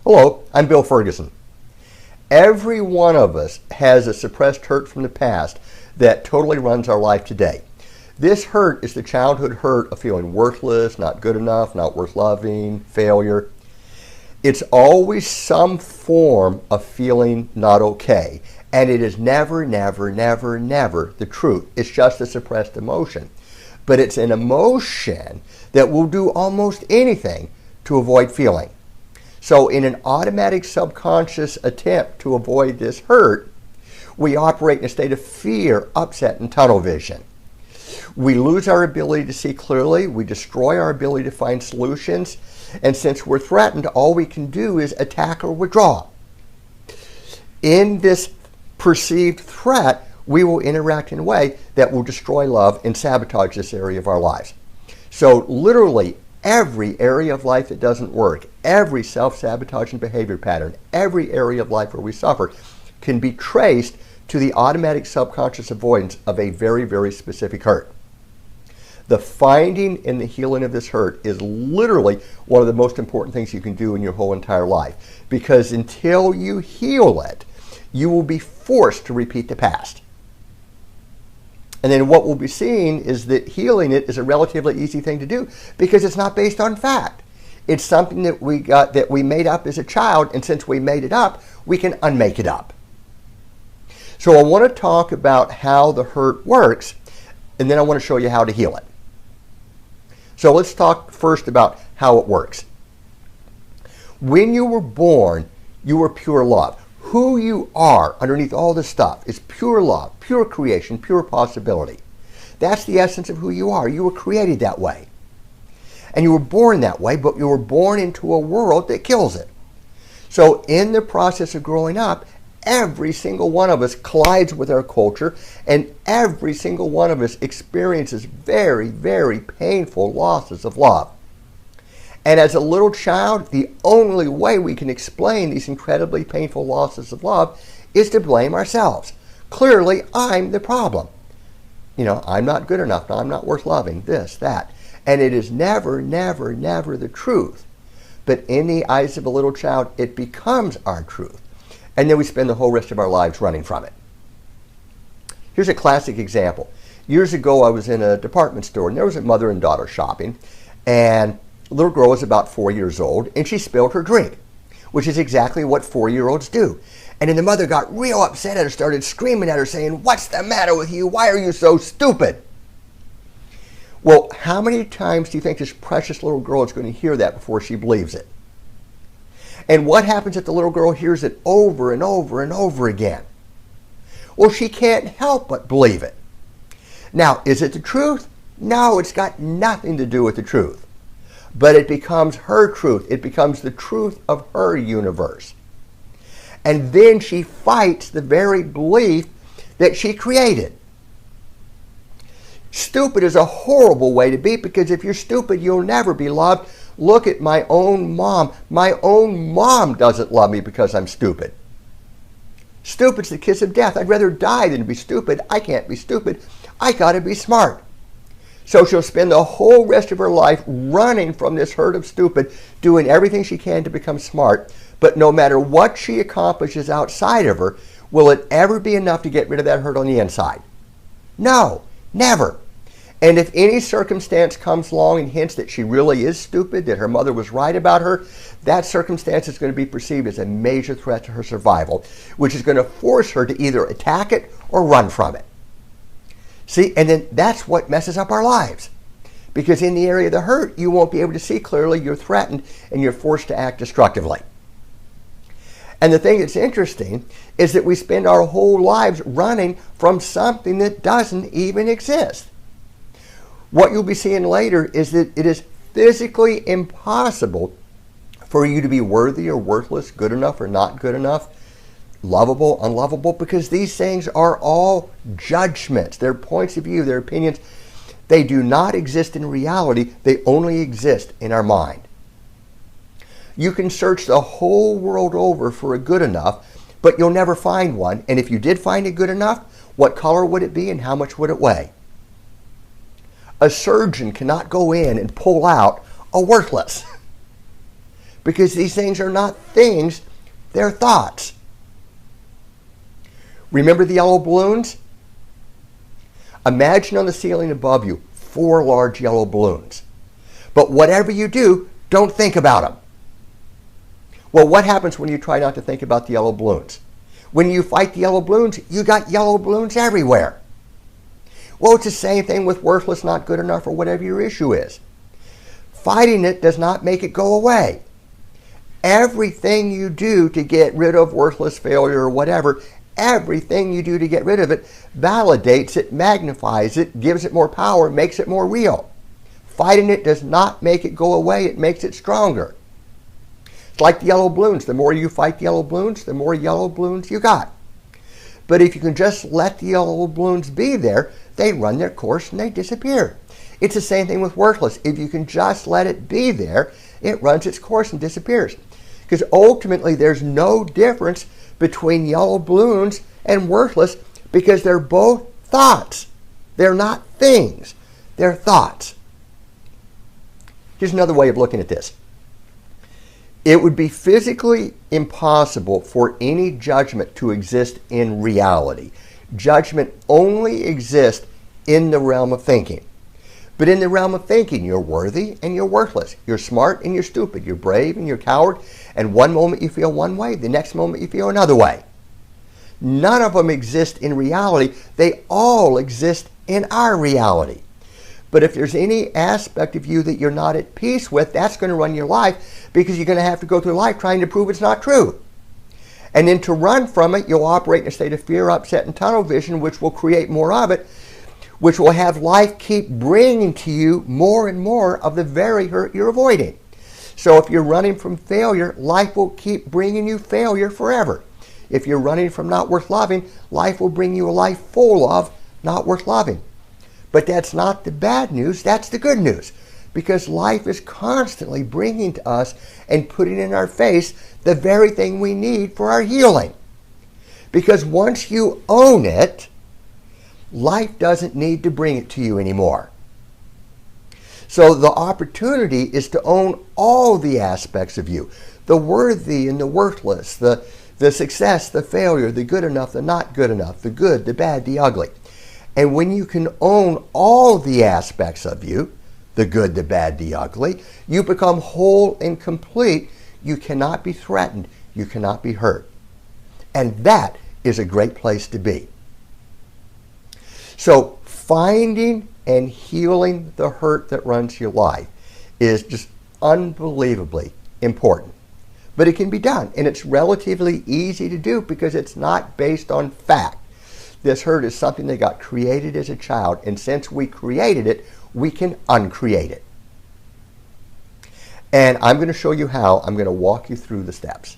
Hello, I'm Bill Ferguson. Every one of us has a suppressed hurt from the past that totally runs our life today. This hurt is the childhood hurt of feeling worthless, not good enough, not worth loving, failure. It's always some form of feeling not okay. And it is never, never, never, never the truth. It's just a suppressed emotion. But it's an emotion that will do almost anything to avoid feeling. So in an automatic subconscious attempt to avoid this hurt, we operate in a state of fear, upset, and tunnel vision. We lose our ability to see clearly. We destroy our ability to find solutions. And since we're threatened, all we can do is attack or withdraw. In this perceived threat, we will interact in a way that will destroy love and sabotage this area of our lives. So literally, every area of life that doesn't work, every self-sabotaging behavior pattern, every area of life where we suffer can be traced to the automatic subconscious avoidance of a very, very specific hurt. The finding and the healing of this hurt is literally one of the most important things you can do in your whole entire life. Because until you heal it, you will be forced to repeat the past. And then what we'll be seeing is that healing it is a relatively easy thing to do because it's not based on fact. It's something that we made up as a child, and since we made it up, we can unmake it up. So I want to talk about how the hurt works, and then I want to show you how to heal it. So let's talk first about how it works. When you were born, you were pure love. Who you are underneath all this stuff is pure love, pure creation, pure possibility. That's the essence of who you are. You were created that way. And you were born that way, but you were born into a world that kills it. So in the process of growing up, every single one of us collides with our culture, and every single one of us experiences very, very painful losses of love. And as a little child, the only way we can explain these incredibly painful losses of love is to blame ourselves. Clearly, I'm the problem. I'm not good enough. I'm not worth loving. This, that. And it is never, never, never the truth. But in the eyes of a little child, it becomes our truth. And then we spend the whole rest of our lives running from it. Here's a classic example. Years ago, I was in a department store, and there was a mother and daughter shopping, and the little girl was about 4 years old, and she spilled her drink, which is exactly what 4-year-olds do. And then the mother got real upset at her, started screaming at her, saying, "What's the matter with you? Why are you so stupid?" Well, how many times do you think this precious little girl is going to hear that before she believes it? And what happens if the little girl hears it over and over and over again? Well, she can't help but believe it. Now, is it the truth? No, it's got nothing to do with the truth. But it becomes her truth. It becomes the truth of her universe. And then she fights the very belief that she created. Stupid is a horrible way to be, because if you're stupid, you'll never be loved. Look at my own mom. My own mom doesn't love me because I'm stupid. Stupid's the kiss of death. I'd rather die than be stupid. I can't be stupid. I gotta be smart. So she'll spend the whole rest of her life running from this hurt of stupid, doing everything she can to become smart. But no matter what she accomplishes outside of her, will it ever be enough to get rid of that hurt on the inside? No, never. And if any circumstance comes along and hints that she really is stupid, that her mother was right about her, that circumstance is going to be perceived as a major threat to her survival, which is going to force her to either attack it or run from it. See, and then that's what messes up our lives. Because in the area of the hurt, you won't be able to see clearly, you're threatened, and you're forced to act destructively. And the thing that's interesting is that we spend our whole lives running from something that doesn't even exist. What you'll be seeing later is that it is physically impossible for you to be worthy or worthless, good enough or not good enough, lovable, unlovable, because these things are all judgments. They're points of view, they're opinions. They do not exist in reality. They only exist in our mind. You can search the whole world over for a good enough, but you'll never find one. And if you did find it good enough, what color would it be and how much would it weigh? A surgeon cannot go in and pull out a worthless. because these things are not things, they're thoughts. Remember the yellow balloons? Imagine on the ceiling above you 4 large yellow balloons. But whatever you do, don't think about them. Well, what happens when you try not to think about the yellow balloons? When you fight the yellow balloons, you got yellow balloons everywhere. Well, it's the same thing with worthless, not good enough, or whatever your issue is. Fighting it does not make it go away. Everything you do to get rid of worthless, failure, or whatever, everything you do to get rid of it validates it, magnifies it, gives it more power, makes it more real. Fighting it does not make it go away, it makes it stronger. It's like the yellow balloons. The more you fight the yellow balloons, the more yellow balloons you got. But if you can just let the yellow balloons be there, they run their course and they disappear. It's the same thing with worthless. If you can just let it be there, it runs its course and disappears. Because ultimately there's no difference between yellow balloons and worthless, because they're both thoughts. They're not things. They're thoughts. Here's another way of looking at this. It would be physically impossible for any judgment to exist in reality. Judgment only exists in the realm of thinking. But in the realm of thinking, you're worthy and you're worthless. You're smart and you're stupid. You're brave and you're coward. And one moment you feel one way, the next moment you feel another way. None of them exist in reality. They all exist in our reality. But if there's any aspect of you that you're not at peace with, that's going to run your life, because you're going to have to go through life trying to prove it's not true. And then to run from it, you'll operate in a state of fear, upset, and tunnel vision, which will create more of it, which will have life keep bringing to you more and more of the very hurt you're avoiding. So if you're running from failure, life will keep bringing you failure forever. If you're running from not worth loving, life will bring you a life full of not worth loving. But that's not the bad news, that's the good news. Because life is constantly bringing to us and putting in our face the very thing we need for our healing. Because once you own it, life doesn't need to bring it to you anymore. So the opportunity is to own all the aspects of you. The worthy and the worthless, the success, the failure, the good enough, the not good enough, the good, the bad, the ugly. And when you can own all the aspects of you, the good, the bad, the ugly, you become whole and complete. You cannot be threatened. You cannot be hurt. And that is a great place to be. So finding and healing the hurt that runs your life is just unbelievably important. But it can be done, and it's relatively easy to do because it's not based on fact. This hurt is something that got created as a child, and since we created it, we can uncreate it. And I'm going to show you how. I'm going to walk you through the steps.